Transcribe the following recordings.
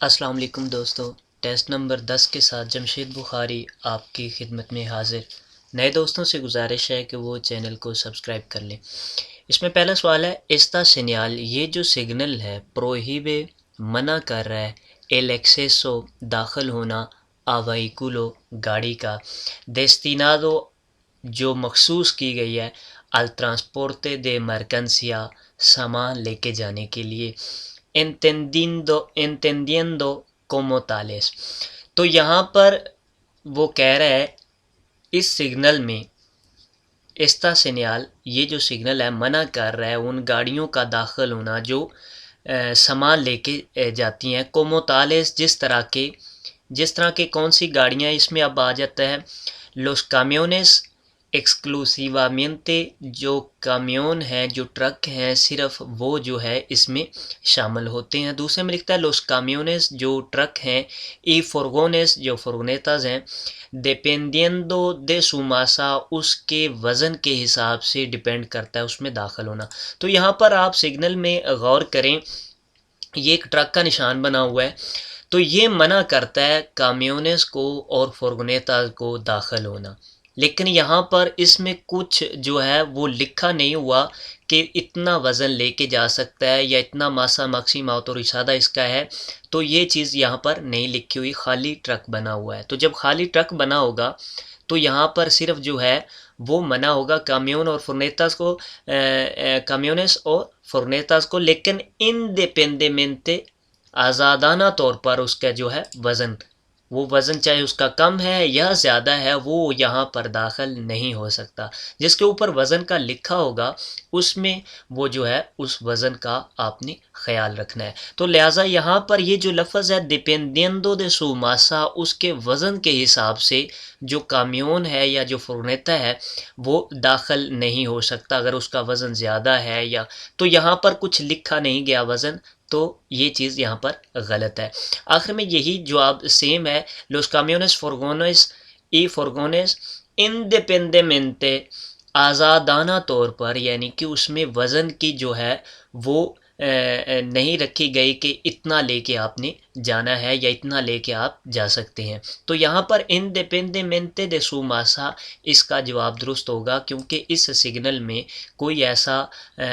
السلام علیکم دوستو، ٹیسٹ نمبر 10 کے ساتھ جمشید بخاری آپ کی خدمت میں حاضر۔ نئے دوستوں سے گزارش ہے کہ وہ چینل کو سبسکرائب کر لیں۔ اس میں پہلا سوال ہے، ایستا سینیال، یہ جو سگنل ہے پروہیبے منع کر رہا ہے ایل ایکسیسو داخل ہونا آ وہیکولو گاڑی کا دیستینادو جو مخصوص کی گئی ہے al transporte de mercancía سامان لے کے جانے کے لیے entendiendo como tales۔ تو یہاں پر وہ کہہ رہا ہے اس سگنل میں ایستا سینیال، یہ جو سگنل ہے منع کر رہا ہے ان گاڑیوں کا داخل ہونا جو سامان لے کے جاتی ہیں کومو تالیس، جس طرح کے کون سی گاڑیاں اس میں اب آ جاتا ہے لوس کامیونس ایکسکلوسیوامنتے، جو کامیون ہیں جو ٹرک ہیں صرف وہ جو ہے اس میں شامل ہوتے ہیں۔ دوسرے میں لکھتا ہے لوس کامیونس جو ٹرک ہیں ای فرگونس جو فرگونیتاز ہیں ڈیپینڈیندو دے سو ماسا اس کے وزن کے حساب سے ڈیپینڈ کرتا ہے اس میں داخل ہونا۔ تو یہاں پر آپ سگنل میں غور کریں، یہ ایک ٹرک کا نشان بنا ہوا ہے، تو یہ منع کرتا ہے کامیونس کو اور فرگونیتاز کو داخل ہونا، لیکن یہاں پر اس میں کچھ جو ہے وہ لکھا نہیں ہوا کہ اتنا وزن لے کے جا سکتا ہے یا اتنا ماسا ماکسیما اوتوریزادا اس کا ہے، تو یہ چیز یہاں پر نہیں لکھی ہوئی، خالی ٹرک بنا ہوا ہے۔ تو جب خالی ٹرک بنا ہوگا تو یہاں پر صرف جو ہے وہ منع ہوگا کامیون اور فرنیتاز کو، کامیونس اور فرنیتاز کو، لیکن انڈیپینڈیمنٹے آزادانہ طور پر اس کا جو ہے وزن، وہ وزن چاہے اس کا کم ہے یا زیادہ ہے وہ یہاں پر داخل نہیں ہو سکتا۔ جس کے اوپر وزن کا لکھا ہوگا اس میں وہ جو ہے اس وزن کا آپ نے خیال رکھنا ہے۔ تو لہٰذا یہاں پر یہ جو لفظ ہے ڈیپینڈیندو دے سو ماسا، اس کے وزن کے حساب سے جو کامیون ہے یا جو فرنیتا ہے وہ داخل نہیں ہو سکتا اگر اس کا وزن زیادہ ہے، یا تو یہاں پر کچھ لکھا نہیں گیا وزن، تو یہ چیز یہاں پر غلط ہے۔ آخر میں یہی جواب سیم ہے، لوس کامیونس فرگونس ای فرگونس انڈیپینڈیمنٹے آزادانہ طور پر، یعنی کہ اس میں وزن کی جو ہے وہ نہیں رکھی گئی کہ اتنا لے کے آپ نے جانا ہے یا اتنا لے کے آپ جا سکتے ہیں۔ تو یہاں پر انڈیپینڈیمنٹے دے سو ماسا اس کا جواب درست ہوگا، کیونکہ اس سگنل میں کوئی ایسا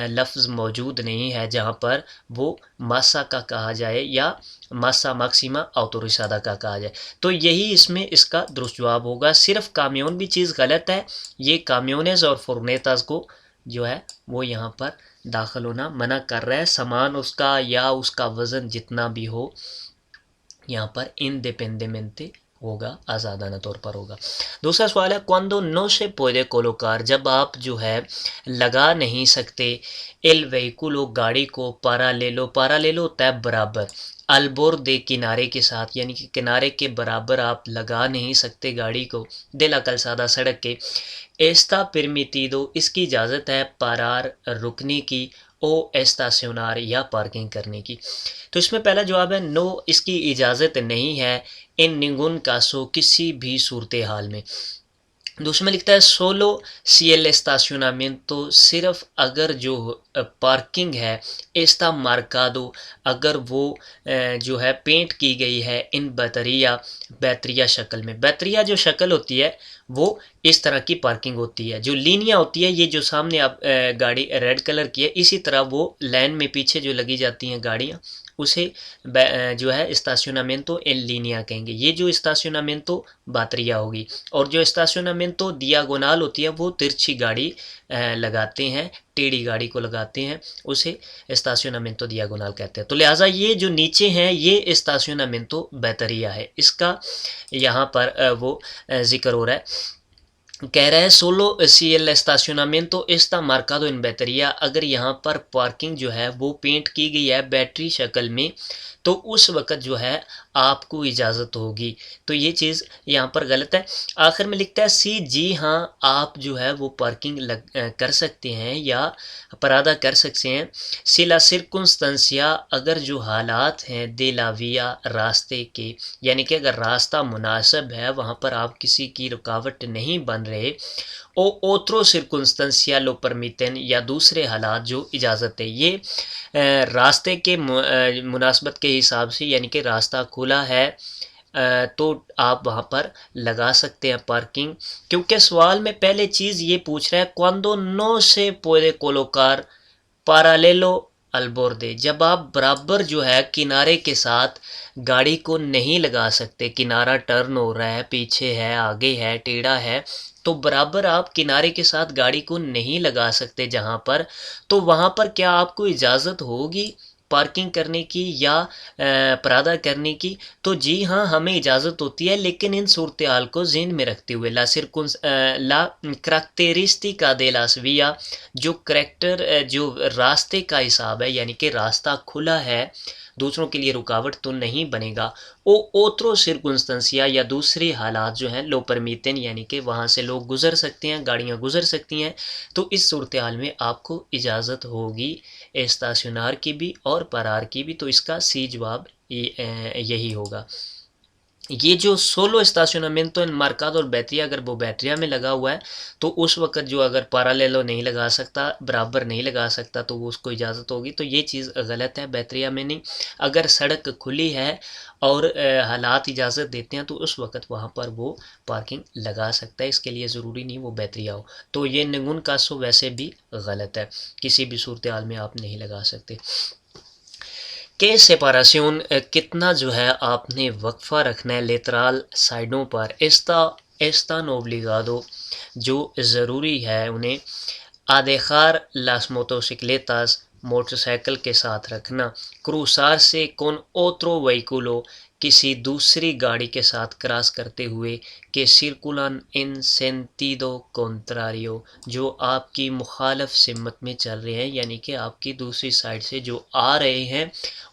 لفظ موجود نہیں ہے جہاں پر وہ ماسا کا کہا جائے یا ماسا ماکسیما اوتوریزادا کا کہا جائے۔ تو یہی اس میں اس کا درست جواب ہوگا۔ صرف کامیون بھی چیز غلط ہے، یہ کامیونز اور فرنیتاز کو جو ہے وہ یہاں پر داخل ہونا منع کر رہا ہے، سامان اس کا یا اس کا وزن جتنا بھی ہو یہاں پر انڈیپینڈیمنٹے ہوگا، آزادانہ طور پر ہوگا۔ دوسرا سوال ہے cuando no se puede colocar، جب آپ جو ہے لگا نہیں سکتے el vehículo گاڑی کو paralelo ہوتا ہے برابر، البوردے کنارے کے ساتھ، یعنی کہ کنارے کے برابر آپ لگا نہیں سکتے گاڑی کو de la calzada سڑک کے، ایستا permitido اس کی اجازت ہے پارار رکنے کی، او ایستاسیونار یا پارکنگ کرنے کی۔ تو اس میں پہلا جواب ہے نو، اس کی اجازت نہیں ہے ان ننگون کاسو کسی بھی صورتحال میں۔ دوسرے میں لکھتا ہے سولو سی ایل اسٹاسیونامنٹو، صرف اگر جو پارکنگ ہے ایستا مارکادو، اگر وہ جو ہے پینٹ کی گئی ہے ان بیتریا شکل میں۔ بیتریا جو شکل ہوتی ہے وہ اس طرح کی پارکنگ ہوتی ہے، جو لینیاں ہوتی ہے، یہ جو سامنے آپ گاڑی ریڈ کلر کی ہے اسی طرح وہ لائن میں پیچھے جو لگی جاتی ہیں گاڑیاں، اسے جو ہے اسٹاسیونامنٹو ان لینیا کہیں گے۔ یہ جو اسٹاسیونامنٹو باتریا ہوگی، اور جو اسٹاسیونامنٹو دیاگونال ہوتی ہے وہ ترچھی گاڑی لگاتے ہیں، ٹیڑھی گاڑی کو لگاتے ہیں، اسے اسٹاسیونامنٹو دیاگونال کہتے ہیں۔ تو لہٰذا یہ جو نیچے ہیں یہ اسٹاسیونامنٹو بیتریا ہے، اس کا یہاں پر وہ ذکر ہو رہا ہے، کہہ رہا ہے سولو سی ایل اسٹاسیونامنٹو استا مارکادو ان بیتریا، اگر یہاں پر پارکنگ جو ہے وہ پینٹ کی گئی ہے بیٹری شکل میں تو اس وقت جو ہے آپ کو اجازت ہوگی۔ تو یہ چیز یہاں پر غلط ہے۔ آخر میں لکھتا ہے سی، جی ہاں آپ جو ہے وہ پارکنگ کر سکتے ہیں یا پرادہ کر سکتے ہیں، سی لا سرکنسٹنسیا، اگر جو حالات ہیں دے لا ویا راستے کے، یعنی کہ اگر راستہ مناسب ہے وہاں پر آپ کسی کی رکاوٹ نہیں بن رہے، او اوترو سرکنسٹنسیا لو پرمیتن، یا دوسرے حالات جو اجازت ہے۔ یہ راستے کے مناسبت کے کے حساب سے یعنی کہ راستہ کھلا ہے تو آپ وہاں پر لگا سکتے ہیں پارکنگ، کیونکہ سوال میں پہلے چیز یہ پوچھ رہا ہے cuando no se puede colocar paralelo al borde، جب آپ برابر جو ہے کنارے کے ساتھ گاڑی کو نہیں لگا سکتے، کنارہ ٹرن ہو رہا ہے، پیچھے ہے، آگے ہے، ٹیڑھا ہے، تو برابر آپ کنارے کے ساتھ گاڑی کو نہیں لگا سکتے جہاں پر، تو وہاں پر کیا آپ کو اجازت ہوگی پارکنگ کرنے کی یا پرادہ کرنے کی؟ تو جی ہاں، ہمیں اجازت ہوتی ہے، لیکن ان صورتحال کو ذہن میں رکھتے ہوئے لا کریکٹرسٹکا دے لاس ویا، جو کریکٹر جو راستے کا حساب ہے یعنی کہ راستہ کھلا ہے، دوسروں کے لیے رکاوٹ تو نہیں بنے گا، او اوترو سرکنستنسیا یا دوسری حالات جو ہیں لو پرمیتن یعنی کہ وہاں سے لوگ گزر سکتے ہیں، گاڑیاں گزر سکتی ہیں، تو اس صورتحال میں آپ کو اجازت ہوگی استاسیونار کی بھی اور پرار کی بھی، تو اس کا سی جواب یہی ہوگا۔ یہ جو سولو اسٹیشنامنٹو ان مارکادو اور بیٹریا، اگر وہ بیٹریا میں لگا ہوا ہے تو اس وقت جو اگر پارالیلو نہیں لگا سکتا، برابر نہیں لگا سکتا، تو وہ اس کو اجازت ہوگی، تو یہ چیز غلط ہے، بیٹریا میں نہیں۔ اگر سڑک کھلی ہے اور حالات اجازت دیتے ہیں تو اس وقت وہاں پر وہ پارکنگ لگا سکتا ہے، اس کے لیے ضروری نہیں وہ بیٹریا ہو۔ تو یہ نگون کاسو ویسے بھی غلط ہے، کسی بھی صورتحال میں آپ نہیں لگا سکتے۔ کہ سیپاریشن کتنا جو ہے آپ نے وقفہ رکھنا ہے لیترال سائڈوں پر، ایستا نوبلیگادو جو ضروری ہے انہیں آدیخار لاس موٹوسکلیتاس موٹر سائیکل کے ساتھ رکھنا، کروسار سے کون اوترو وہیکولو کسی دوسری گاڑی کے ساتھ کراس کرتے ہوئے، کہ سرکولان ان سینتیدو کنٹراریو جو آپ کی مخالف سمت میں چل رہے ہیں، یعنی کہ آپ کی دوسری سائڈ سے جو آ رہے ہیں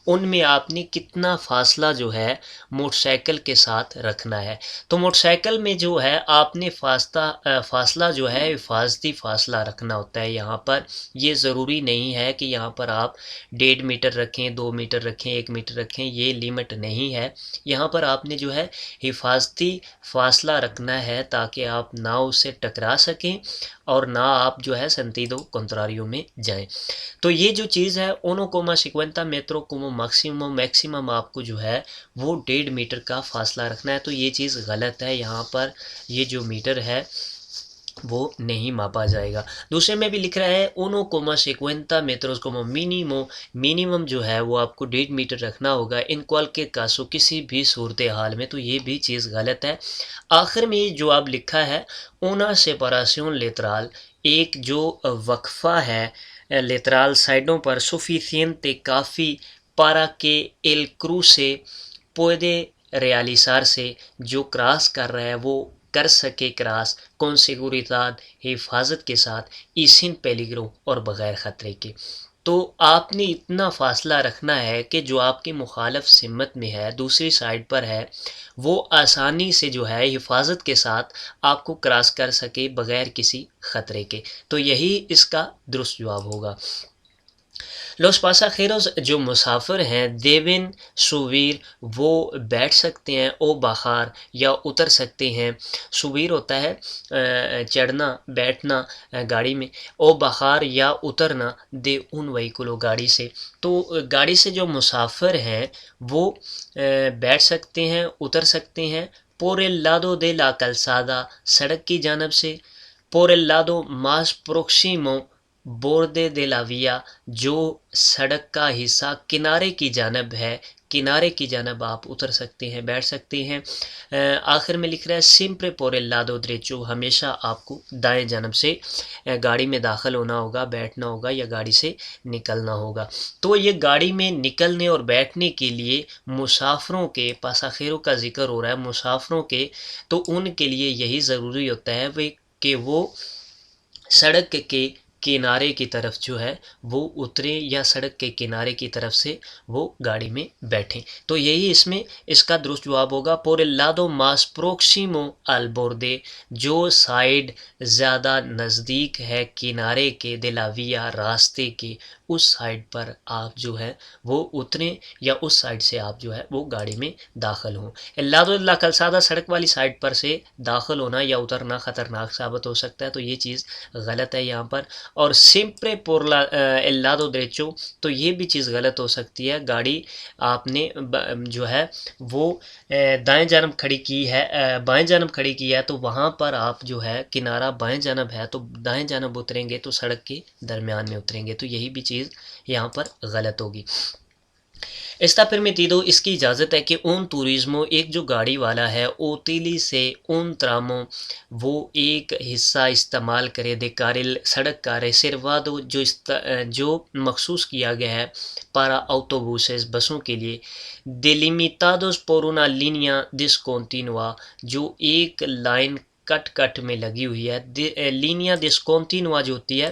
ان میں آپ نے کتنا فاصلہ جو ہے موٹر سائیکل کے ساتھ رکھنا ہے۔ تو موٹر سائیکل میں جو ہے آپ نے فاصلہ جو ہے حفاظتی فاصلہ رکھنا ہوتا ہے، یہاں پر یہ ضروری نہیں ہے کہ یہاں پر آپ 1.5 میٹر رکھیں، 2 میٹر رکھیں، 1 میٹر رکھیں، یہ لیمٹ نہیں ہے، یہاں پر آپ نے جو ہے حفاظتی فاصلہ رکھنا ہے تاکہ آپ نہ اسے ٹکرا سکیں اور نہ آپ جو ہے سنتیدو کنٹراریو میں جائیں۔ تو یہ جو چیز ہے اونو کوما سیکوینتا میٹرو کومو میکسیمم آپ کو جو ہے وہ 1.5 میٹر کا فاصلہ رکھنا ہے، تو یہ چیز غلط ہے، یہاں پر یہ جو میٹر ہے وہ نہیں ماپا جائے گا۔ دوسرے میں بھی لکھ رہا ہے اونو کوما سیکوینتا میٹروز کومو منیمم جو ہے وہ آپ کو 1.5 میٹر رکھنا ہوگا ان کوالکر کاسو کسی بھی صورتحال میں، تو یہ بھی چیز غلط ہے۔ آخر میں جو آپ لکھا ہے اونا سیپاراسیون لیترال، ایک جو وقفہ ہے لیترال سائڈوں پر، سفیسینتے کافی پارا کے ایل کروسے پویدے ریالیزار سے جو کراس کر رہا ہے وہ کر سکے کراس کون سیگوریتاد حفاظت کے ساتھ، ایسن پیلیگرو اور بغیر خطرے کے۔ تو آپ نے اتنا فاصلہ رکھنا ہے کہ جو آپ کی مخالف سمت میں ہے، دوسری سائڈ پر ہے، وہ آسانی سے جو ہے حفاظت کے ساتھ آپ کو کراس کر سکے بغیر کسی خطرے کے، تو یہی اس کا درست جواب ہوگا۔ لوس پاساجیروز جو مسافر ہیں دیون سویر وہ بیٹھ سکتے ہیں، او باخار یا اتر سکتے ہیں، سویر ہوتا ہے چڑھنا بیٹھنا گاڑی میں، او باخار یا اترنا دے ان وہیکلو گاڑی سے، تو گاڑی سے جو مسافر ہیں وہ بیٹھ سکتے ہیں، اتر سکتے ہیں، por el lado de la calzada سڑک کی جانب سے، por el lado más próximo بوردے دے لا ویا جو سڑک کا حصہ کنارے کی جانب ہے، کنارے کی جانب آپ اتر سکتے ہیں، بیٹھ سکتے ہیں۔ آخر میں لکھ رہا ہے سیمپرے پور el lado derecho، ہمیشہ آپ کو دائیں جانب سے گاڑی میں داخل ہونا ہوگا، بیٹھنا ہوگا یا گاڑی سے نکلنا ہوگا۔ تو یہ گاڑی میں نکلنے اور بیٹھنے کے لیے مسافروں کے، پاساجیروں کا ذکر ہو رہا ہے، مسافروں کے، تو ان کے لیے یہی ضروری ہوتا ہے کہ وہ سڑک کے کنارے کی طرف جو ہے وہ اتریں یا سڑک کے کنارے کی طرف سے وہ گاڑی میں بیٹھیں، تو یہی اس میں اس کا درست جواب ہوگا۔ por el lado más próximo al borde جو سائڈ زیادہ نزدیک ہے کنارے کے، de la vía راستے کے، اس سائڈ پر آپ جو ہے وہ اتریں یا اس سائڈ سے آپ جو ہے وہ گاڑی میں داخل ہوں۔ el lado de la calzada سڑک والی سائڈ پر سے داخل ہونا یا اترنا خطرناک ثابت ہو سکتا ہے، تو یہ چیز غلط ہے یہاں پر۔ اور siempre por el lado derecho تو یہ بھی چیز غلط ہو سکتی ہے. گاڑی آپ نے جو ہے وہ دائیں جانب کھڑی کی ہے بائیں جانب کھڑی کی ہے تو وہاں پر آپ جو ہے کنارہ بائیں جانب ہے تو دائیں جانب اتریں گے تو سڑک کے درمیان میں اتریں گے, تو یہی بھی چیز یہاں پر غلط ہوگی. Está permitido اس کی اجازت ہے کہ un turismo ایک جو گاڑی والا ہے utilice un tramo وہ ایک حصہ استعمال کرے de carril سڑک کا reservado جو مخصوص کیا گیا ہے para autobuses بسوں کے لیے delimitados por una línea discontinua جو ایک لائن کٹ میں لگی ہوئی ہے. لینیا ڈسکونٹینوا جو ہوتی ہے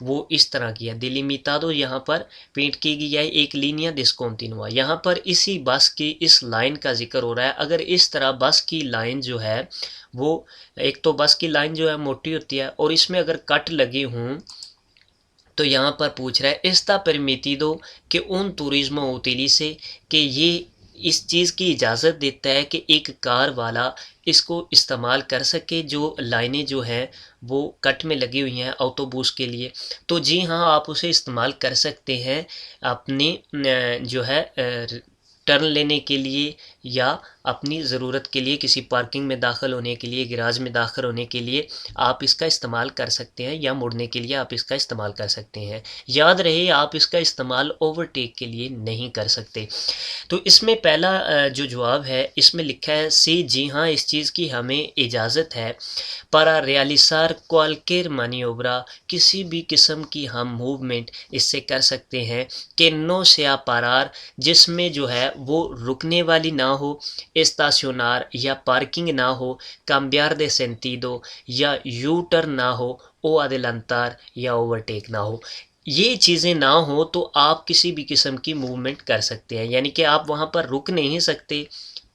وہ اس طرح کی ہے. ڈیلیمیٹادو یہاں پر پینٹ کی گئی ہے ایک لینیا ڈسکونٹینوا. یہاں پر اسی بس کی اس لائن کا ذکر ہو رہا ہے. اگر اس طرح بس کی لائن جو ہے وہ ایک تو بس کی لائن جو ہے موٹی ہوتی ہے اور اس میں اگر کٹ لگے ہوں تو یہاں پر پوچھ رہا ہے استا پرمیٹیدو کہ ان توریزمو اوتیلی سے کہ یہ اس چیز کی اجازت دیتا ہے کہ ایک کار والا اس کو استعمال کر سکے جو لائنیں جو ہیں وہ کٹ میں لگی ہوئی ہیں آٹوبوس کے لیے. تو جی ہاں آپ اسے استعمال کر سکتے ہیں اپنی جو ہے ٹرن لینے کے لیے یا اپنی ضرورت کے لیے کسی پارکنگ میں داخل ہونے کے لیے گراج میں داخل ہونے کے لیے آپ اس کا استعمال کر سکتے ہیں یا مڑنے کے لیے آپ اس کا استعمال کر سکتے ہیں. یاد رہے آپ اس کا استعمال اوورٹیک کے لیے نہیں کر سکتے. تو اس میں پہلا جو جواب ہے اس میں لکھا ہے سی جی ہاں اس چیز کی ہمیں اجازت ہے para realizar cualquier maniobra کسی بھی قسم کی ہم موومنٹ اس سے کر سکتے ہیں کہ no sea parar جس میں جو ہے وہ رکنے والی نہ ہو estacionar یا پارکنگ نہ ہو cambiar de sentido یا یو ٹرن نہ ہو o adelantar یا اوورٹیک نہ ہو. یہ چیزیں نہ ہوں تو آپ کسی بھی قسم کی موومنٹ کر سکتے ہیں. یعنی کہ آپ وہاں پر رک نہیں سکتے,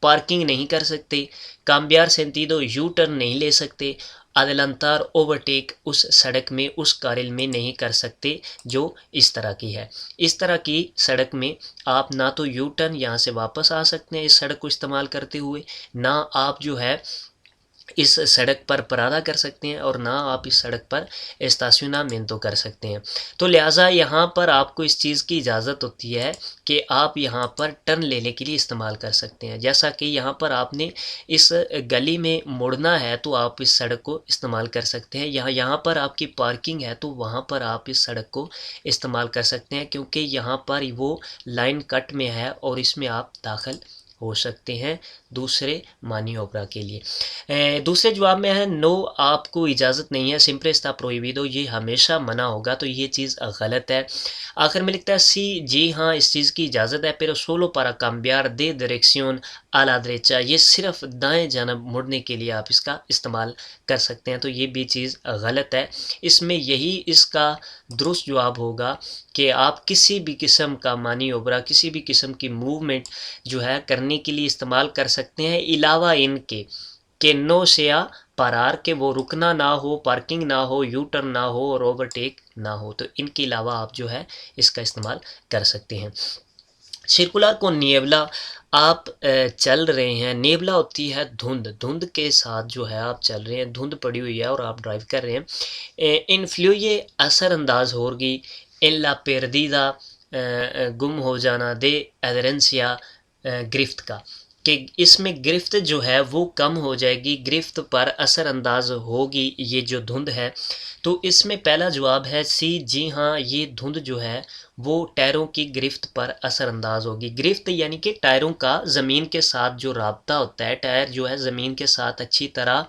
پارکنگ نہیں کر سکتے, کامبیار سینتیدو یو ٹرن نہیں لے سکتے, ادلانتار اوورٹیک اس سڑک میں اس کارل میں نہیں کر سکتے جو اس طرح کی ہے. اس طرح کی سڑک میں آپ نہ تو یو ٹرن یہاں سے واپس آ سکتے ہیں اس سڑک کو استعمال کرتے ہوئے, نہ آپ جو ہے اس سڑک پر پرادہ کر سکتے ہیں اور نہ آپ اس سڑک پر اسٹیشنامنٹو کر سکتے ہیں. تو لہٰذا یہاں پر آپ کو اس چیز کی اجازت ہوتی ہے کہ آپ یہاں پر ٹرن لینے کے لیے استعمال کر سکتے ہیں. جیسا کہ یہاں پر آپ نے اس گلی میں مڑنا ہے تو آپ اس سڑک کو استعمال کر سکتے ہیں. یہاں پر آپ کی پارکنگ ہے تو وہاں پر آپ اس سڑک کو استعمال کر سکتے ہیں کیونکہ یہاں پر وہ لائن کٹ میں ہے اور اس میں آپ داخل ہو سکتے ہیں دوسرے مانی اوپرا کے لیے. دوسرے جواب میں ہے نو آپ کو اجازت نہیں ہے siempre está prohibido یہ ہمیشہ منع ہوگا, تو یہ چیز غلط ہے. آخر میں لکھتا ہے سی جی ہاں اس چیز کی اجازت ہے pero solo para cambiar de dirección a la derecha یہ صرف دائیں جانب مڑنے کے لیے آپ اس کا استعمال کر سکتے ہیں, تو یہ بھی چیز غلط ہے. اس میں یہی اس کا درست جواب ہوگا کہ آپ کسی بھی قسم کا مانی اوبرا کسی بھی قسم کی موومنٹ جو ہے کرنے کے لیے استعمال کر سکتے ہیں علاوہ ان کے کہ نو سیا پارار کہ وہ رکنا نہ ہو, پارکنگ نہ ہو, یو ٹرن نہ ہو اور اوورٹیک نہ ہو, تو ان کے علاوہ آپ جو ہے اس کا استعمال کر سکتے ہیں. سرکولار کو نیبلا آپ چل رہے ہیں, نیبلا ہوتی ہے دھند, دھند کے ساتھ جو ہے آپ چل رہے ہیں, دھند پڑی ہوئی ہے اور آپ ڈرائیو کر رہے ہیں. انفلوئے اثر انداز ہوگی ان لا پیردیدہ گم ہو جانا دے ایدرنسیا گرفت کا کہ اس میں گرفت جو ہے وہ کم ہو جائے گی, گرفت پر اثر انداز ہوگی یہ جو دھند ہے. تو اس میں پہلا جواب ہے سی جی ہاں یہ دھند جو ہے وہ ٹائروں کی گرفت پر اثر انداز ہوگی. گرفت یعنی کہ ٹائروں کا زمین کے ساتھ جو رابطہ ہوتا ہے, ٹائر جو ہے زمین کے ساتھ اچھی طرح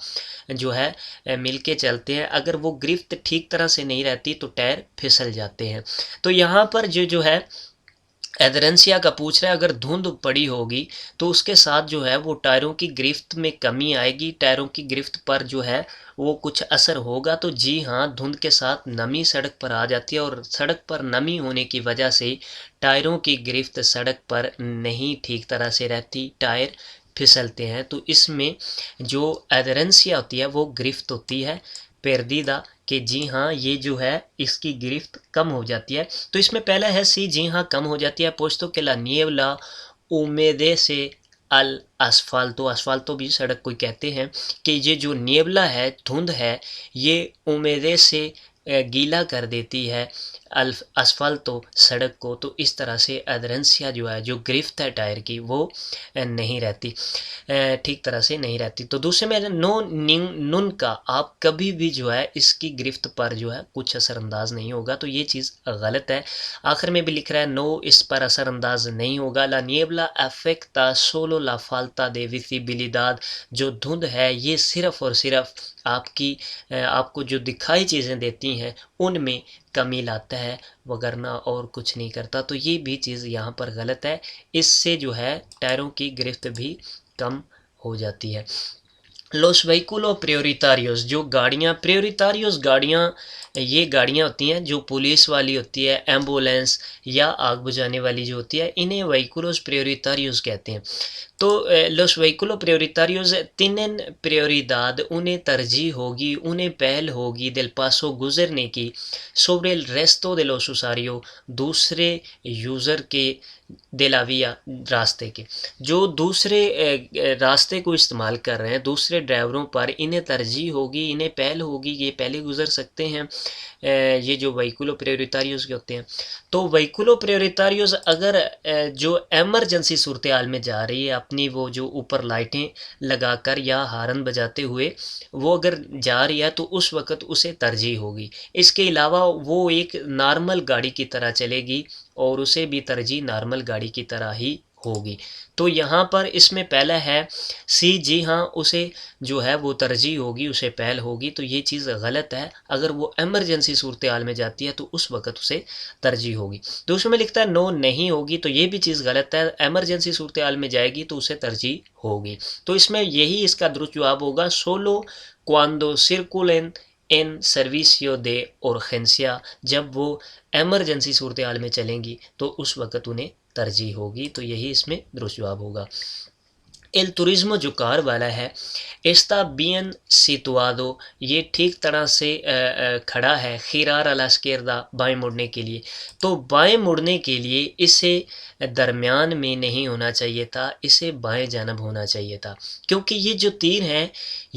جو ہے مل کے چلتے ہیں, اگر وہ گرفت ٹھیک طرح سے نہیں رہتی تو ٹائر پھسل جاتے ہیں. تو یہاں پر جو ہے ایدرنسیا کا پوچھ رہا ہے اگر دھند پڑی ہوگی تو اس کے ساتھ جو ہے وہ ٹائروں کی گرفت میں کمی آئے گی, ٹائروں کی گرفت پر جو ہے وہ کچھ اثر ہوگا. تو جی ہاں دھند کے ساتھ نمی سڑک پر آ جاتی ہے اور سڑک پر نمی ہونے کی وجہ سے ٹائروں کی گرفت سڑک پر نہیں ٹھیک طرح سے رہتی, ٹائر پھسلتے ہیں. تو اس میں جو ایدرنسیا ہوتی ہے وہ گرفت ہوتی ہے پیردیدہ کہ جی ہاں یہ جو ہے اس کی گرفت کم ہو جاتی ہے. تو اس میں پہلا ہے سی جی ہاں کم ہو جاتی ہے. پوچھتو کہ لا نیولا امیدے سے الاسفالتو, اسفالتو بھی سڑک کوئی کہتے ہیں, کہ یہ جو نیبلا ہے دھند ہے یہ امیدے سے گیلا کر دیتی ہے اسفالٹ و سڑک کو، تو اس طرح سے ادھرنسیا جو ہے، جو گرفت ہے ٹائر کی، وہ نہیں رہتی، ٹھیک طرح سے نہیں رہتی۔ تو دوسرے میں نو نن کا آپ کبھی بھی جو ہے اس کی گرفت پر جو ہے کچھ اثر انداز نہیں ہوگا، تو یہ چیز غلط ہے۔ آخر میں بھی لکھ رہا ہے نو اس پر اثر انداز نہیں ہوگا، لا نیبلا افیکتا سولو لا فالتا دے ویسیبلidad، جو دھند ہے یہ صرف اور صرف آپ کو جو دکھائی چیزیں دیتی ہیں ان میں کمی لاتا ہے، وگرنہ اور کچھ نہیں کرتا۔ تو یہ بھی چیز یہاں پر غلط ہے، اس سے جو ہے ٹائروں کی گرفت بھی کم ہو جاتی ہے۔ لوس وہیکولو پریوریتاریوس، جو پریوریتاریوس گاڑیاں، یہ گاڑیاں ہوتی ہیں جو پولیس والی ہوتی ہے، ایمبولینس یا آگ بجھانے والی جو ہوتی ہے، انہیں وہیکولوس پریوریتاریوس کہتے ہیں۔ تو لوس وہیکولو پریوریتاریوس تینن پریوریداد، انہیں ترجیح ہوگی، انہیں پہل ہوگی دل پاسو گزرنے کی، سوبر el resto de los usuarios، دوسرے یوزر کے دلاویہ راستے کے، جو دوسرے راستے کو استعمال کر رہے ہیں، دوسرے ڈرائیوروں پر انہیں ترجیح ہوگی، انہیں پہل ہوگی، یہ پہلے گزر سکتے ہیں، یہ جو وہیکولو پریوریتاریوس کے ہوتے ہیں۔ تو وہیکولو پریوریتاریوس اگر جو ایمرجنسی صورتحال میں جا رہی ہے، اپنی وہ جو اوپر لائٹیں لگا کر یا ہارن بجاتے ہوئے وہ اگر جا رہی ہے تو اس وقت اسے ترجیح ہوگی۔ اس کے علاوہ وہ ایک نارمل گاڑی کی طرح چلے گی اور اسے بھی ترجیح نارمل گاڑی کی طرح ہی ہوگی۔ تو یہاں پر اس میں پہلا ہے سی، جی ہاں، اسے جو ہے وہ ترجیح ہوگی، اسے پہل ہوگی، تو یہ چیز غلط ہے۔ اگر وہ ایمرجنسی صورتحال میں جاتی ہے تو اس وقت اسے ترجیح ہوگی۔ دوسرے میں لکھتا ہے نو نہیں ہوگی، تو یہ بھی چیز غلط ہے، ایمرجنسی صورتحال میں جائے گی تو اسے ترجیح ہوگی۔ تو اس میں یہی اس کا درست جواب ہوگا solve cuando circulen en servicio de urgencia، جب وہ ایمرجنسی صورتحال میں چلیں گی تو اس وقت انہیں ترجیح ہوگی، تو یہی اس میں درست جواب ہوگا۔ el turismo جو کار والا ہے está bien situado، یہ ٹھیک طرح سے کھڑا ہے، girar a la izquierda، بائیں مڑنے کے لیے، تو بائیں مڑنے کے لیے اسے درمیان میں نہیں ہونا چاہیے تھا، اسے بائیں جانب ہونا چاہیے تھا، کیونکہ یہ جو تیر ہے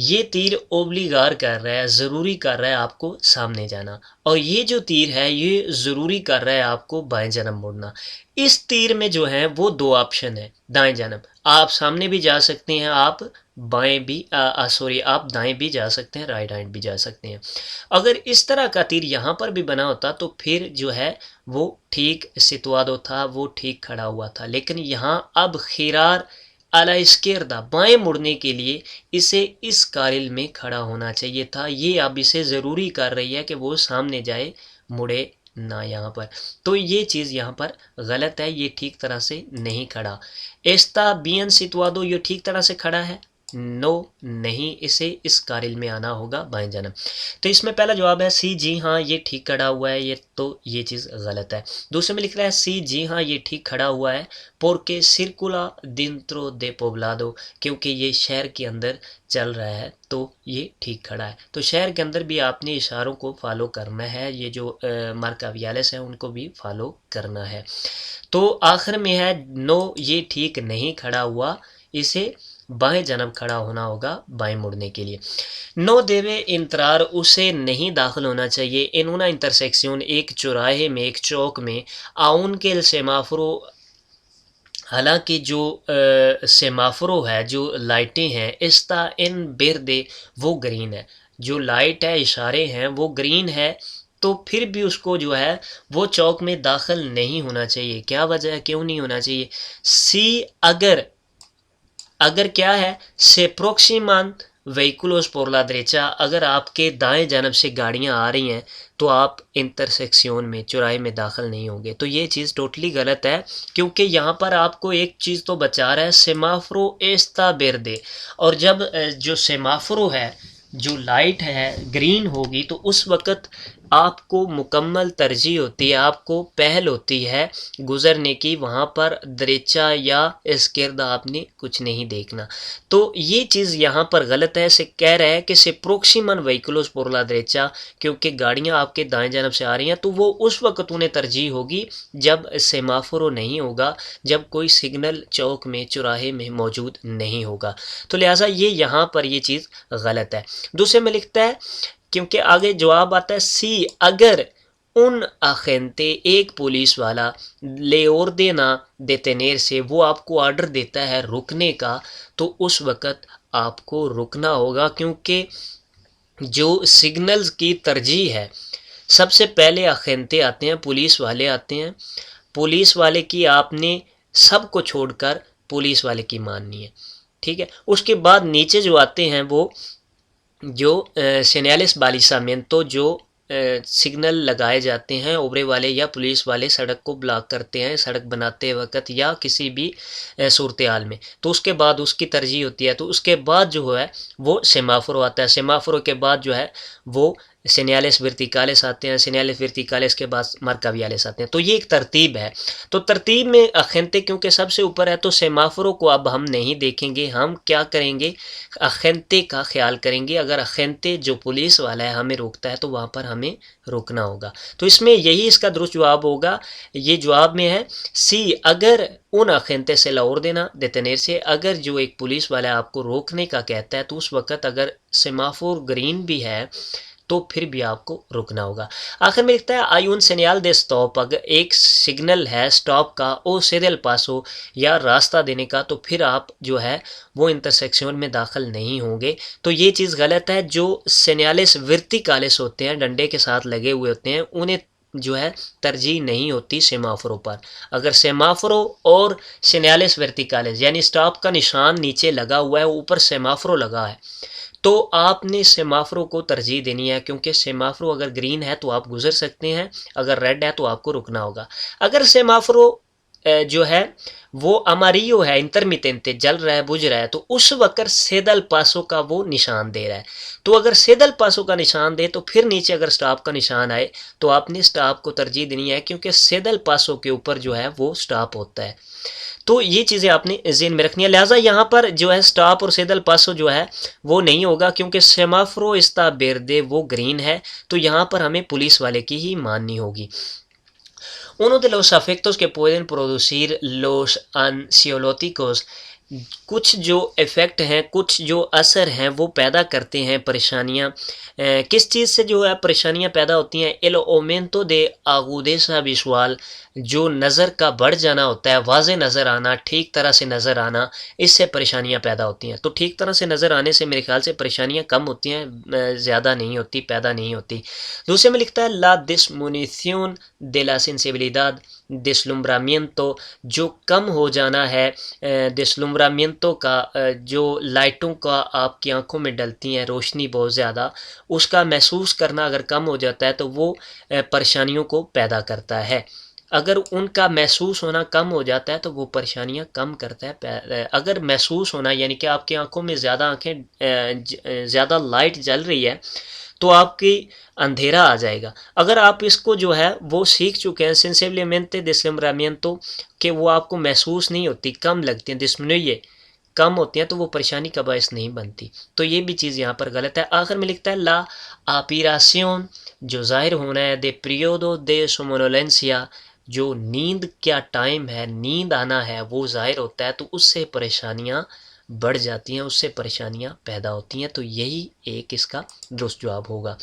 یہ تیر اوبلیگار کر رہا ہے، ضروری کر رہا ہے آپ کو سامنے جانا، اور یہ جو تیر ہے یہ ضروری کر رہا ہے آپ کو بائیں جانب مڑنا۔ اس تیر میں جو ہے وہ دو آپشن ہیں، دائیں جانب، آپ سامنے بھی جا سکتے ہیں، آپ بائیں بھی آپ دائیں بھی جا سکتے ہیں، رائٹ ہینڈ بھی جا سکتے ہیں۔ اگر اس طرح کا تیر یہاں پر بھی بنا ہوتا تو پھر جو ہے وہ ٹھیک سитуado تھا، وہ ٹھیک کھڑا ہوا تھا، لیکن یہاں اب خیرار اعلی اسکیردہ، بائیں مڑنے کے لیے اسے اس کارل میں کھڑا ہونا چاہیے تھا، یہ اب اسے ضروری کر رہی ہے کہ وہ سامنے جائے، مڑے نہ یہاں پر، تو یہ چیز یہاں پر غلط ہے، یہ ٹھیک طرح سے نہیں کھڑا۔ ایستا بین سituado، یہ ٹھیک طرح سے کھڑا ہے، نو نہیں، اسے اس کارل میں آنا ہوگا بائیں جانب۔ تو اس میں پہلا جواب ہے سی، جی ہاں یہ ٹھیک کھڑا ہوا ہے، یہ تو یہ چیز غلط ہے۔ دوسرے میں لکھ رہا ہے سی، جی ہاں یہ ٹھیک کھڑا ہوا ہے، porque circula dentro de poblado، کیونکہ یہ شہر کے اندر چل رہا ہے تو یہ ٹھیک کھڑا ہے۔ تو شہر کے اندر بھی آپ نے اشاروں کو فالو کرنا ہے، یہ جو مارکا ویالس ہیں ان کو بھی فالو کرنا ہے۔ تو آخر میں ہے نو یہ ٹھیک نہیں کھڑا ہوا، اسے بائیں جانب کھڑا ہونا ہوگا بائیں مڑنے کے لیے۔ نو دیوے انترار، اسے نہیں داخل ہونا چاہیے، انونا انٹرسیکشن، ایک چوراہے میں، ایک چوک میں، آؤن کے سیمافرو، حالانکہ جو سیمافرو ہے، جو لائٹیں ہیں، استا ان بیردے، وہ گرین ہے، جو لائٹ ہے، اشارے ہیں، وہ گرین ہے، تو پھر بھی اس کو جو ہے وہ چوک میں داخل نہیں ہونا چاہیے۔ کیا وجہ ہے، کیوں نہیں ہونا چاہیے؟ سی، اگر کیا ہے، سے پروکسیمان وہیکولوس por la derecha، اگر آپ کے دائیں جانب سے گاڑیاں آ رہی ہیں تو آپ انٹرسیکشن میں، چوراہے میں داخل نہیں ہوں گے، تو یہ چیز ٹوٹلی غلط ہے، کیونکہ یہاں پر آپ کو ایک چیز تو بچا رہا ہے، سیمافرو ایستا بیردے، اور جب جو سیمافرو ہے، جو لائٹ ہے گرین ہوگی تو اس وقت آپ کو مکمل ترجیح ہوتی ہے، آپ کو پہل ہوتی ہے گزرنے کی، وہاں پر دریچا یا اسکیردہ آپ نے کچھ نہیں دیکھنا۔ تو یہ چیز یہاں پر غلط ہے، سے کہہ رہا ہے کہ سے پروکسیمن وہیکولوس por la derecha، کیونکہ گاڑیاں آپ کے دائیں جانب سے آ رہی ہیں تو وہ اس وقت انہیں ترجیح ہوگی جب سیمافورو نہیں ہوگا، جب کوئی سگنل چوک میں، چوراہے میں موجود نہیں ہوگا، تو لہٰذا یہ یہاں پر یہ چیز غلط ہے۔ دوسرے میں لکھتا ہے کیونکہ آگے جواب آتا ہے سی اگر un agente ایک پولیس والا لے اوردینا دیتنیر سے وہ آپ کو آرڈر دیتا ہے رکنے کا تو اس وقت آپ کو رکنا ہوگا، کیونکہ جو سگنلز کی ترجیح ہے سب سے پہلے اخینتے آتے ہیں، پولیس والے آتے ہیں، پولیس والے کی آپ نے سب کو چھوڑ کر پولیس والے کی ماننی ہے، ٹھیک ہے۔ اس کے بعد نیچے جو آتے ہیں وہ جو سینیالس بالیسامنتو جو سگنل لگائے جاتے ہیں، اوبرے والے یا پولیس والے سڑک کو بلاک کرتے ہیں سڑک بناتے وقت یا کسی بھی صورتحال میں، تو اس کے بعد اس کی ترجیح ہوتی ہے، تو اس کے بعد جو ہے وہ سیمافورو آتا ہے، سیمافورو کے بعد جو ہے وہ سینیالس ورتیکالس آتے ہیں، سینیالس ورتیکالس کے بعد مارکاویالس آتے ہیں، تو یہ ایک ترتیب ہے۔ تو ترتیب میں اخینتے کیونکہ سب سے اوپر ہے تو سیمافورو کو اب ہم نہیں دیکھیں گے، ہم کیا کریں گے، اخینتے کا خیال کریں گے۔ اگر اخینتے جو پولیس والا ہے ہمیں روکتا ہے تو وہاں پر ہمیں رکنا ہوگا، تو اس میں یہی اس کا درست جواب ہوگا۔ یہ جواب میں ہے سی اگر ان اخینتے سے لاور دینا دیتنیر سے، اگر جو ایک پولیس والا آپ کو روکنے کا کہتا ہے تو اس وقت اگر سیمافور گرین بھی ہے تو پھر بھی آپ کو رکنا ہوگا۔ آخر میں لکھتا ہے آئی un سینیال دے سٹاپ، اگر ایک سگنل ہے سٹاپ کا او سیدل پاسو یا راستہ دینے کا تو پھر آپ جو ہے وہ انٹرسیکشن میں داخل نہیں ہوں گے، تو یہ چیز غلط ہے۔ جو سینیالس ورتیکالس ہوتے ہیں ڈنڈے کے ساتھ لگے ہوئے ہوتے ہیں انہیں جو ہے ترجیح نہیں ہوتی سیمافورو پر۔ اگر سیمافورو اور سینیالس ورتیکالس یعنی سٹاپ کا نشان نیچے لگا ہوا ہے، اوپر سیمافورو لگا ہے، تو آپ نے سیمافورو کو ترجیح دینی ہے، کیونکہ سیمافورو اگر گرین ہے تو آپ گزر سکتے ہیں، اگر ریڈ ہے تو آپ کو رکنا ہوگا۔ اگر سیمافورو جو ہے وہ اماریو ہے، انٹرمیٹنٹ جل رہا ہے بجھ رہا ہے، تو اس وقت سیدل پاسو کا وہ نشان دے رہا ہے، تو اگر سیدل پاسو کا نشان دے تو پھر نیچے اگر سٹاپ کا نشان آئے تو آپ نے سٹاپ کو ترجیح دینی ہے، کیونکہ سیدل پاسو کے اوپر جو ہے وہ سٹاپ ہوتا ہے۔ تو یہ چیزیں آپ نے ذہن میں رکھنی ہے، لہٰذا یہاں پر جو ہے سٹاپ اور سیدل پاسو جو ہے وہ نہیں ہوگا، کیونکہ سیمافورو استا بیردے وہ گرین ہے، تو یہاں پر ہمیں پولیس والے کی ہی ماننی ہوگی۔ Uno de los efectos que pueden producir los ansiolíticos، کچھ جو ایفیکٹ ہیں، کچھ جو اثر ہیں وہ پیدا کرتے ہیں پریشانیاں، کس چیز سے جو ہے پریشانیاں پیدا ہوتی ہیں، el aumento de agudeza visual، جو نظر کا بڑھ جانا ہوتا ہے، واضح نظر آنا، ٹھیک طرح سے نظر آنا، اس سے پریشانیاں پیدا ہوتی ہیں۔ تو ٹھیک طرح سے نظر آنے سے میرے خیال سے پریشانیاں کم ہوتی ہیں، زیادہ نہیں ہوتی، پیدا نہیں ہوتی۔ دوسرے میں لکھتا ہے la disminución de la sensibilidad deslumbramiento، جو کم ہو جانا ہے ڈسلمبرامنتو کا، جو لائٹوں کا آپ کی آنکھوں میں ڈلتی ہیں روشنی بہت زیادہ، اس کا محسوس کرنا اگر کم ہو جاتا ہے تو وہ پریشانیوں کو پیدا کرتا ہے۔ اگر ان کا محسوس ہونا کم ہو جاتا ہے تو وہ پریشانیاں کم کرتا ہے۔ اگر محسوس ہونا یعنی کہ آپ کی آنکھوں میں زیادہ لائٹ جل رہی ہے تو آپ کی اندھیرا آ جائے گا۔ اگر آپ اس کو جو ہے وہ سیکھ چکے ہیں سینسیبلmente deslumbramiento کہ وہ آپ کو محسوس نہیں ہوتی، کم لگتی ہیں، disminuye کم ہوتی ہیں، تو وہ پریشانی کا باعث نہیں بنتی، تو یہ بھی چیز یہاں پر غلط ہے۔ آخر میں لکھتا ہے la apiración، جو ظاہر ہونا ہے de periodo de somnolencia، جو نیند کیا ٹائم ہے، نیند آنا ہے وہ ظاہر ہوتا ہے، تو اس سے پریشانیاں بڑھ جاتی ہیں، اس سے پریشانیاں پیدا ہوتی ہیں، تو یہی ایک اس کا درست جواب ہوگا۔